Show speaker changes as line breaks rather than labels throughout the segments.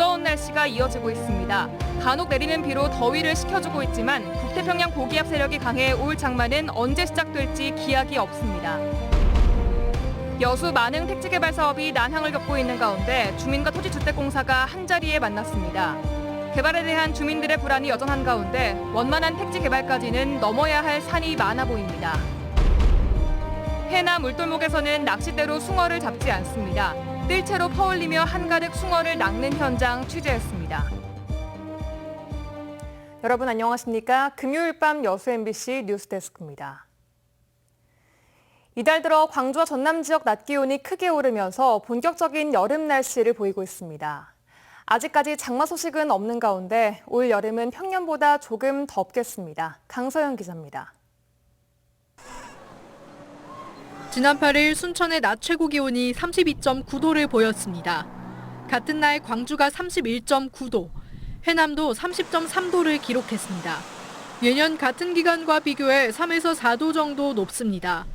무더운 날씨가 이어지고 있습니다. 간혹 내리는 비로 더위를 식혀주고 있지만 북태평양 고기압 세력이 강해 올 장마는 언제 시작될지 기약이 없습니다. 여수 만흥 택지 개발 사업이 난항을 겪고 있는 가운데 주민과 토지주택공사가 한자리에 만났습니다. 개발에 대한 주민들의 불안이 여전한 가운데 원만한 택지 개발까지는 넘어야 할 산이 많아 보입니다. 해나 물돌목에서는 낚싯대로 숭어를 잡지 않습니다. 뜰채로 퍼올리며 한가득 숭어를 낚는 현장 취재했습니다. 여러분 안녕하십니까? 금요일 밤 여수 MBC 뉴스데스크입니다. 이달 들어 광주와 전남 지역 낮 기온이 크게 오르면서 본격적인 여름 날씨를 보이고 있습니다. 아직까지 장마 소식은 없는 가운데 올 여름은 평년보다 조금 덥겠습니다. 강서영 기자입니다.
지난 8일 순천의 낮 최고 기온이 32.9도를 보였습니다. 같은 날 광주가 31.9도, 해남도 30.3도를 기록했습니다. 예년 같은 기간과 비교해 3에서 4도 정도 높습니다.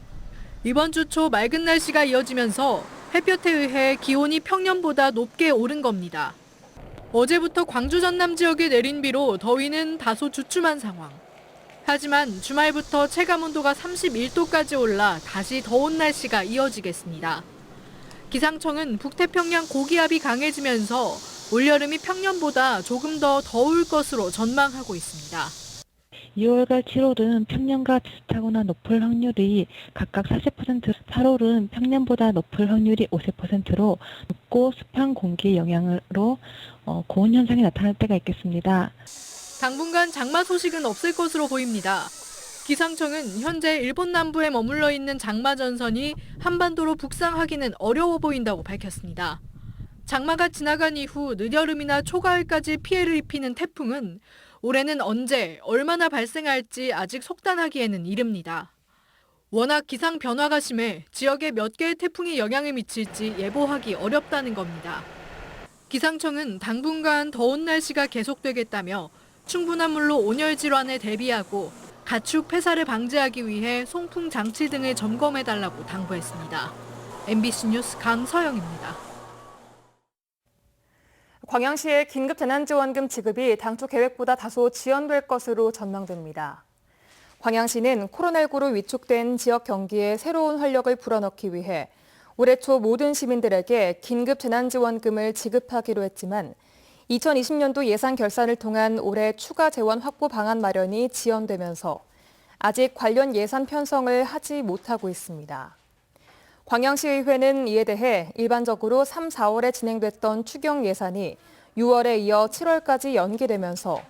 이번 주 초 맑은 날씨가 이어지면서 햇볕에 의해 기온이 평년보다 높게 오른 겁니다. 어제부터 광주 전남 지역에 내린 비로 더위는 다소 주춤한 상황. 하지만 주말부터 체감온도가 31도까지 올라 다시 더운 날씨가 이어지겠습니다. 기상청은 북태평양 고기압이 강해지면서 올여름이 평년보다 조금 더 더울 것으로 전망하고 있습니다.
2월과 7월은 평년과 비슷하거나 높을 확률이 각각 40%, 8월은 평년보다 높을 확률이 50%로 춥고 습한 공기의 영향으로 고온 현상이 나타날 때가 있겠습니다.
당분간 장마 소식은 없을 것으로 보입니다. 기상청은 현재 일본 남부에 머물러 있는 장마 전선이 한반도로 북상하기는 어려워 보인다고 밝혔습니다. 장마가 지나간 이후 늦여름이나 초가을까지 피해를 입히는 태풍은 올해는 언제, 얼마나 발생할지 아직 속단하기에는 이릅니다. 워낙 기상 변화가 심해 지역에 몇 개의 태풍이 영향을 미칠지 예보하기 어렵다는 겁니다. 기상청은 당분간 더운 날씨가 계속되겠다며 충분한 물로 온열 질환에 대비하고 가축 폐사를 방지하기 위해 송풍 장치 등을 점검해달라고 당부했습니다. MBC 뉴스 강서영입니다.
광양시의 긴급 재난지원금 지급이 당초 계획보다 다소 지연될 것으로 전망됩니다. 광양시는 코로나19로 위축된 지역 경기에 새로운 활력을 불어넣기 위해 올해 초 모든 시민들에게 긴급 재난지원금을 지급하기로 했지만 2020년도 예산 결산을 통한 올해 추가 재원 확보 방안 마련이 지연되면서 아직 관련 예산 편성을 하지 못하고 있습니다. 광양시의회는 이에 대해 일반적으로 3, 4월에 진행됐던 추경 예산이 6월에 이어 7월까지 연기되면서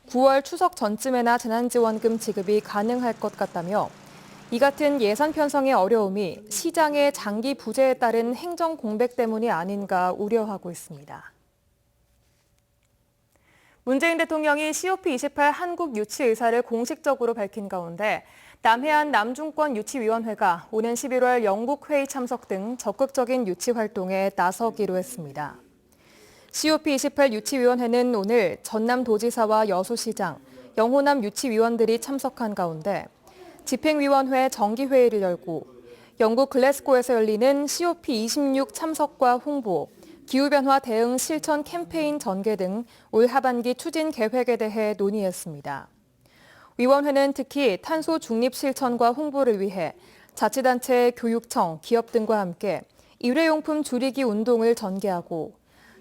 9월 추석 전쯤에나 재난지원금 지급이 가능할 것 같다며 이 같은 예산 편성의 어려움이 시장의 장기 부재에 따른 행정 공백 때문이 아닌가 우려하고 있습니다. 문재인 대통령이 COP28 한국 유치 의사를 공식적으로 밝힌 가운데 남해안 남중권 유치위원회가 오는 11월 영국 회의 참석 등 적극적인 유치 활동에 나서기로 했습니다. COP28 유치위원회는 오늘 전남도지사와 여수시장, 영호남 유치위원들이 참석한 가운데 집행위원회 정기회의를 열고 영국 글래스고에서 열리는 COP26 참석과 홍보, 기후변화 대응 실천 캠페인 전개 등 올 하반기 추진 계획에 대해 논의했습니다. 위원회는 특히 탄소 중립 실천과 홍보를 위해 자치단체, 교육청, 기업 등과 함께 일회용품 줄이기 운동을 전개하고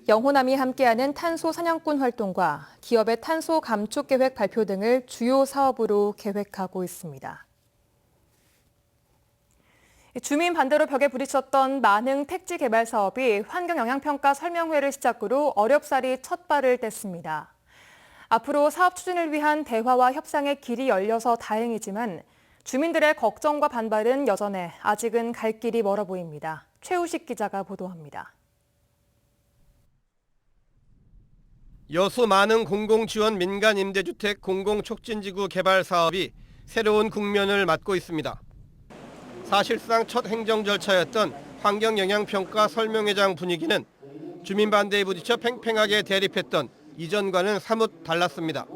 영호남이 함께하는 탄소 사냥꾼 활동과 기업의 탄소 감축 계획 발표 등을 주요 사업으로 계획하고 있습니다. 주민 반대로 벽에 부딪혔던 만흥 택지 개발 사업이 환경영향평가 설명회를 시작으로 어렵사리 첫 발을 뗐습니다. 앞으로 사업 추진을 위한 대화와 협상의 길이 열려서 다행이지만 주민들의 걱정과 반발은 여전해 아직은 갈 길이 멀어 보입니다. 최우식 기자가 보도합니다.
여수 만흥 공공지원 민간임대주택 공공촉진지구 개발 사업이 새로운 국면을 맞고 있습니다. 사실상 첫 행정 절차였던 환경영향평가 설명회장 분위기는 주민 반대에 부딪혀 팽팽하게 대립했던 이전과는 사뭇 달랐습니다.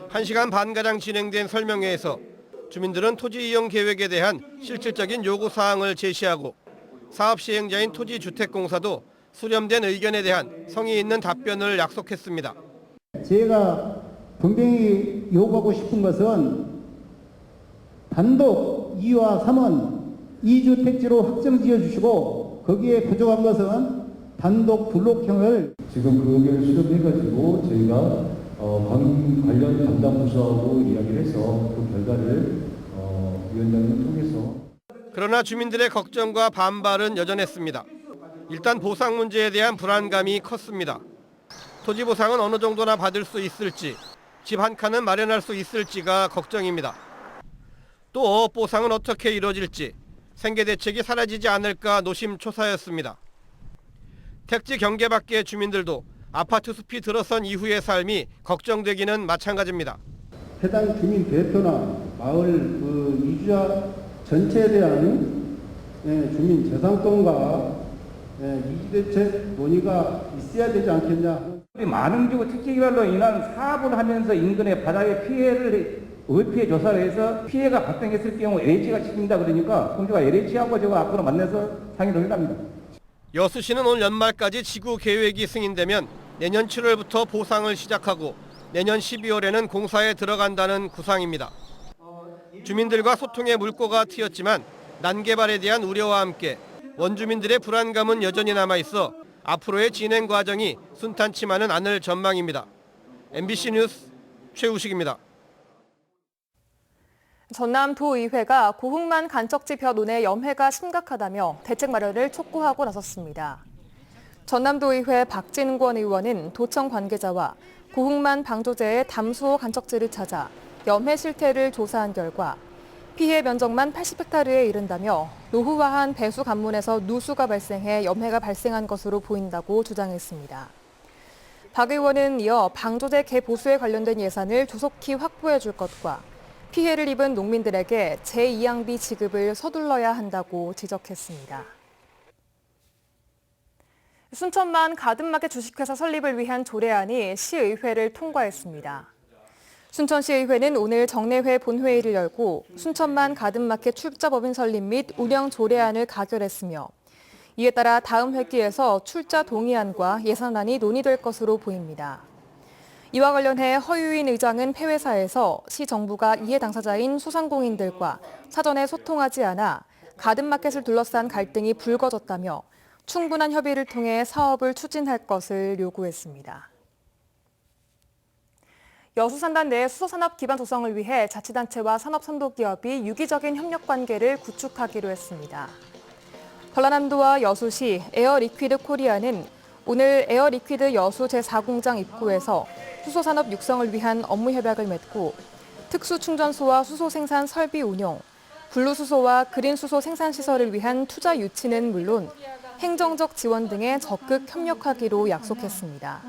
1시간 반가량 진행된 설명회에서 주민들은 토지 이용 계획에 대한 실질적인 요구사항을 제시하고 사업 시행자인 토지주택공사도 수렴된 의견에 대한 성의 있는 답변을 약속했습니다.
제가 분명히 요구하고 싶은 것은 단독 2와 3은 2주택지로 확정 지어주시고 거기에 부족한 것은 단독 블록형을
지금 그 의견을 수렴해가지고 저희가 관련 담당 부서하고 이야기를 해서 그 결과를 위원장님 통해서.
그러나 주민들의 걱정과 반발은 여전했습니다. 일단 보상 문제에 대한 불안감이 컸습니다. 토지 보상은 어느 정도나 받을 수 있을지, 집 한 칸은 마련할 수 있을지가 걱정입니다. 또 어업 보상은 어떻게 이루어질지, 생계 대책이 사라지지 않을까 노심초사였습니다. 택지 경계 밖의 주민들도 아파트 숲이 들어선 이후의 삶이 걱정되기는 마찬가지입니다.
해당 주민 대표나 마을 그 이주자 전체에 대한 주민 재산권과 이주대책 논의가 있어야 되지 않겠냐.
만흥지구 특지개발로 인한 사업을 하면서 인근의 바다의 피해를 의피해 조사를 해서 피해가 발생했을 경우 LH가 책임다 그러니까 공주가 LH하고 제가 앞으로 만나서 상의를 합니다.
여수시는 올 연말까지 지구 계획이 승인되면 내년 7월부터 보상을 시작하고 내년 12월에는 공사에 들어간다는 구상입니다. 주민들과 소통의 물꼬가 트였지만 난개발에 대한 우려와 함께 원주민들의 불안감은 여전히 남아있어 앞으로의 진행 과정이 순탄치만은 않을 전망입니다. MBC 뉴스 최우식입니다.
전남도의회가 고흥만 간척지 벼논의 염해가 심각하다며 대책 마련을 촉구하고 나섰습니다. 전남도의회 박진권 의원은 도청 관계자와 고흥만 방조제의 담수호 간척지를 찾아 염해 실태를 조사한 결과 피해 면적만 80헥타르에 이른다며 노후화한 배수 관문에서 누수가 발생해 염해가 발생한 것으로 보인다고 주장했습니다. 박 의원은 이어 방조제 개보수에 관련된 예산을 조속히 확보해 줄 것과 피해를 입은 농민들에게 제2양비 지급을 서둘러야 한다고 지적했습니다. 순천만 가든마켓 주식회사 설립을 위한 조례안이 시의회를 통과했습니다. 순천시의회는 오늘 정례회 본회의를 열고 순천만 가든마켓 출자법인 설립 및 운영 조례안을 가결했으며 이에 따라 다음 회기에서 출자 동의안과 예산안이 논의될 것으로 보입니다. 이와 관련해 허유인 의장은 폐회사에서 시 정부가 이해 당사자인 소상공인들과 사전에 소통하지 않아 가든마켓을 둘러싼 갈등이 불거졌다며 충분한 협의를 통해 사업을 추진할 것을 요구했습니다. 여수산단 내 수소산업 기반 조성을 위해 자치단체와 산업선도기업이 유기적인 협력관계를 구축하기로 했습니다. 전라남도와 여수시 에어리퀴드 코리아는 오늘 에어리퀴드 여수 제4공장 입구에서 수소산업 육성을 위한 업무 협약을 맺고 특수충전소와 수소 생산 설비 운용, 블루수소와 그린수소 생산시설을 위한 투자 유치는 물론 행정적 지원 등에 적극 협력하기로 약속했습니다.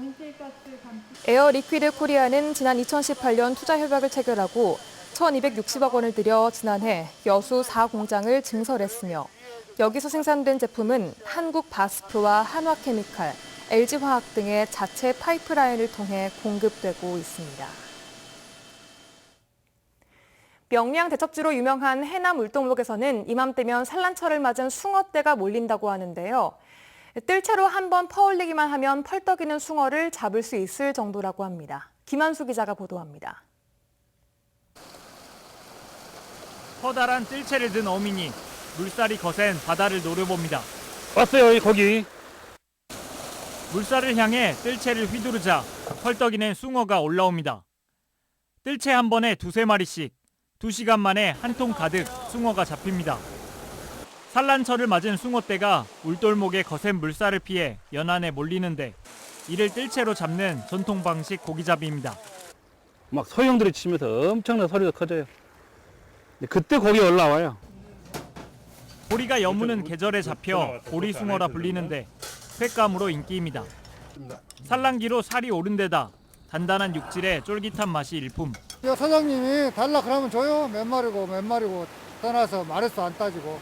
에어 리퀴드 코리아는 지난 2018년 투자 협약을 체결하고 1,260억 원을 들여 지난해 여수 4공장을 증설했으며 여기서 생산된 제품은 한국 바스프와 한화케미칼, LG화학 등의 자체 파이프라인을 통해 공급되고 있습니다. 명량 대첩지로 유명한 해남 울동목에서는 이맘때면 산란철을 맞은 숭어떼가 몰린다고 하는데요. 뜰채로 한번 퍼올리기만 하면 펄떡이는 숭어를 잡을 수 있을 정도라고 합니다. 김한수 기자가 보도합니다.
커다란 뜰채를 든 어민이 물살이 거센 바다를 노려봅니다.
왔어요, 거기.
물살을 향해 뜰채를 휘두르자 펄떡이는 숭어가 올라옵니다. 뜰채 한 번에 2~3마리씩 2시간 만에 한 통 가득 숭어가 잡힙니다. 산란철을 맞은 숭어떼가 울돌목의 거센 물살을 피해 연안에 몰리는데 이를 뜰채로 잡는 전통 방식 고기잡이입니다.
막 소형들이 치면서 엄청난 소리가 커져요. 그때 거기 올라와요.
보리가 여무는 계절에 잡혀 보리숭어라 불리는데 횟감으로 인기입니다. 산란기로 살이 오른 데다 단단한 육질에 쫄깃한 맛이 일품.
야, 사장님이 달라 그러면 줘요. 몇 마리고 떠나서 말해서 안 따지고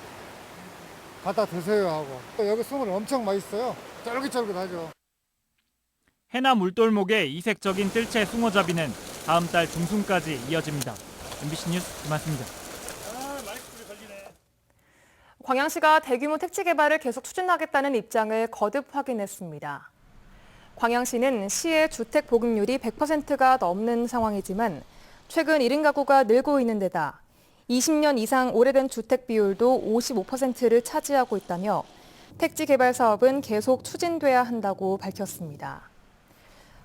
갖다 드세요 하고. 여기 숭어는 엄청 맛있어요. 쫄깃쫄깃하죠.
해남 울돌목의 이색적인 뜰채 숭어잡이는 다음 달 중순까지 이어집니다. MBC 뉴스 김한수입니다.
광양시가 대규모 택지 개발을 계속 추진하겠다는 입장을 거듭 확인했습니다. 광양시는 시의 주택 보급률이 100%가 넘는 상황이지만 최근 1인 가구가 늘고 있는 데다 20년 이상 오래된 주택 비율도 55%를 차지하고 있다며 택지 개발 사업은 계속 추진돼야 한다고 밝혔습니다.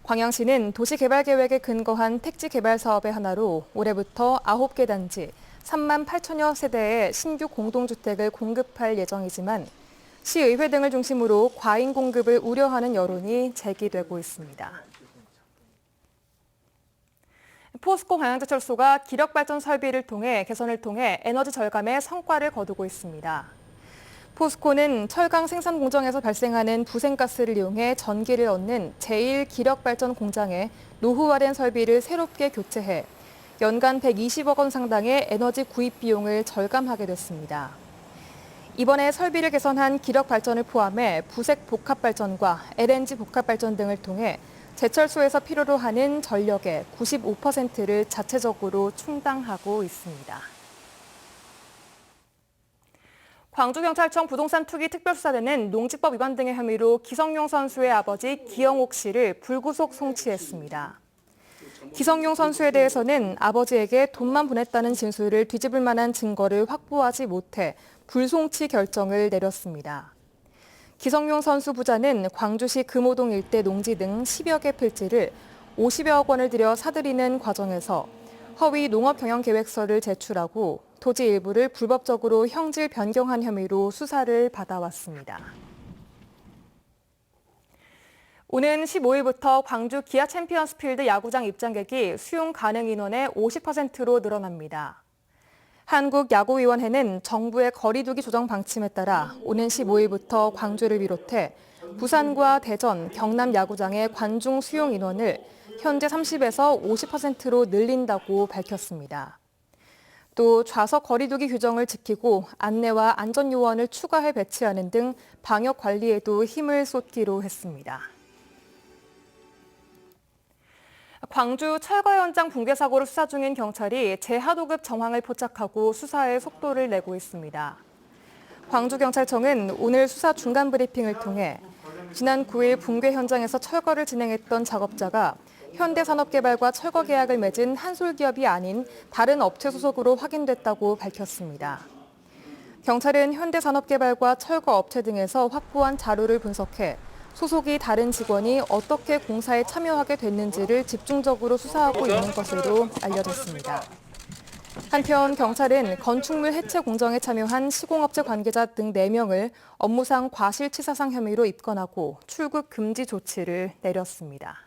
광양시는 도시개발계획에 근거한 택지 개발 사업의 하나로 올해부터 9개 단지 3만 8천여 세대의 신규 공동주택을 공급할 예정이지만 시의회 등을 중심으로 과잉 공급을 우려하는 여론이 제기되고 있습니다. 포스코 광양제철소가 기력발전 설비를 통해 개선을 통해 에너지 절감에 성과를 거두고 있습니다. 포스코는 철강 생산 공정에서 발생하는 부생가스를 이용해 전기를 얻는 제1기력발전 공장에 노후화된 설비를 새롭게 교체해 연간 120억 원 상당의 에너지 구입 비용을 절감하게 됐습니다. 이번에 설비를 개선한 기력발전을 포함해 부색 복합발전과 LNG 복합발전 등을 통해 제철소에서 필요로 하는 전력의 95%를 자체적으로 충당하고 있습니다. 광주경찰청 부동산 투기 특별수사대는 농지법 위반 등의 혐의로 기성용 선수의 아버지 기영옥 씨를 불구속 송치했습니다. 기성용 선수에 대해서는 아버지에게 돈만 보냈다는 진술을 뒤집을 만한 증거를 확보하지 못해 불송치 결정을 내렸습니다. 기성용 선수 부자는 광주시 금호동 일대 농지 등 10여 개 필지를 50여억 원을 들여 사들이는 과정에서 허위 농업경영계획서를 제출하고 토지 일부를 불법적으로 형질 변경한 혐의로 수사를 받아왔습니다. 오는 15일부터 광주 기아 챔피언스필드 야구장 입장객이 수용 가능 인원의 50%로 늘어납니다. 한국야구위원회는 정부의 거리두기 조정 방침에 따라 오는 15일부터 광주를 비롯해 부산과 대전, 경남 야구장의 관중 수용 인원을 현재 30에서 50%로 늘린다고 밝혔습니다. 또 좌석 거리두기 규정을 지키고 안내와 안전요원을 추가해 배치하는 등 방역 관리에도 힘을 쏟기로 했습니다. 광주 철거 현장 붕괴 사고를 수사 중인 경찰이 재하도급 정황을 포착하고 수사에 속도를 내고 있습니다. 광주경찰청은 오늘 수사 중간 브리핑을 통해 지난 9일 붕괴 현장에서 철거를 진행했던 작업자가 현대산업개발과 철거 계약을 맺은 한솔기업이 아닌 다른 업체 소속으로 확인됐다고 밝혔습니다. 경찰은 현대산업개발과 철거 업체 등에서 확보한 자료를 분석해 소속이 다른 직원이 어떻게 공사에 참여하게 됐는지를 집중적으로 수사하고 있는 것으로 알려졌습니다. 한편 경찰은 건축물 해체 공정에 참여한 시공업체 관계자 등 4명을 업무상 과실치사상 혐의로 입건하고 출국 금지 조치를 내렸습니다.